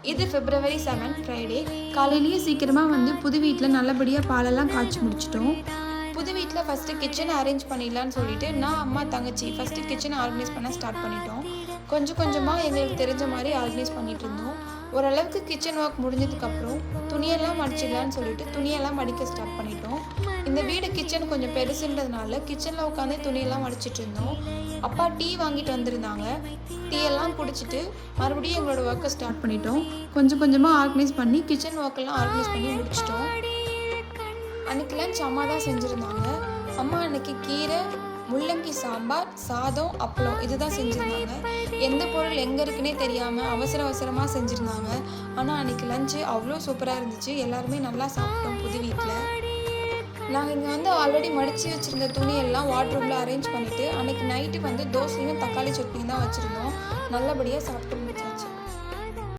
இது February 7 Friday. காலையிலேயே சீக்கிரமாக வந்து புது வீட்டில் நல்லபடியாக பாலெல்லாம் காய்ச்சி முடிச்சிட்டோம். புது வீட்டில் ஃபஸ்ட்டு கிச்சனை அரேஞ்ச் பண்ணிடலான்னு சொல்லிட்டு நான் அம்மா தங்கச்சி ஃபஸ்ட்டு கிச்சனை ஆர்கனைஸ் பண்ண ஸ்டார்ட் பண்ணிட்டோம். கொஞ்சம் கொஞ்சமாக எங்களுக்கு தெரிஞ்ச மாதிரி ஆர்கனைஸ் பண்ணிகிட்டு இருந்தோம். ஓரளவுக்கு கிச்சன் ஒர்க் முடிஞ்சதுக்கப்புறம் துணியெல்லாம் மடிச்சிடலான்னு சொல்லிட்டு துணியெல்லாம் மடிக்க ஸ்டார்ட் பண்ணிட்டோம். இந்த வீடு கிச்சன் கொஞ்சம் பெருசுன்றதுனால கிச்சனில் உட்காந்து துணியெல்லாம் மடிச்சிட்டு இருந்தோம். அப்பா டீ வாங்கிட்டு வந்திருந்தாங்க. டீ எல்லாம் குடிச்சிட்டு மறுபடியும் எங்களோட ஒர்க்கை ஸ்டார்ட் பண்ணிட்டோம். கொஞ்சம் கொஞ்சமாக ஆர்கனைஸ் பண்ணி கிச்சன் ஒர்க்கெல்லாம் ஆர்கனைஸ் பண்ணி முடிச்சிட்டோம். அன்றைக்கி லஞ்ச் அம்மா தான் செஞ்சுருந்தாங்க. அம்மா அன்றைக்கி கீரை, முள்ளங்கி சாம்பார், சாதம், அப்பளம் இதுதான் செஞ்சுருந்தாங்க. எந்த பொருள் எங்கே இருக்குன்னே தெரியாமல் அவசரமாக செஞ்சுருந்தாங்க. ஆனால் அன்றைக்கி லஞ்சு அவ்வளோ சூப்பராக இருந்துச்சு. எல்லாருமே நல்லா சாப்பிட்டோம் புது வீட்டில். நாங்கள் இங்கே வந்து ஆல்ரெடி மடித்து வச்சுருந்த துணியெல்லாம் வாட்ரூமில் அரேஞ்ச் பண்ணிவிட்டு அன்றைக்கி நைட்டு வந்து தோசையும் தக்காளி சட்னியும் தான் வச்சுருந்தோம். நல்லபடியாக சாப்பிட்டு முடிச்சாச்சு.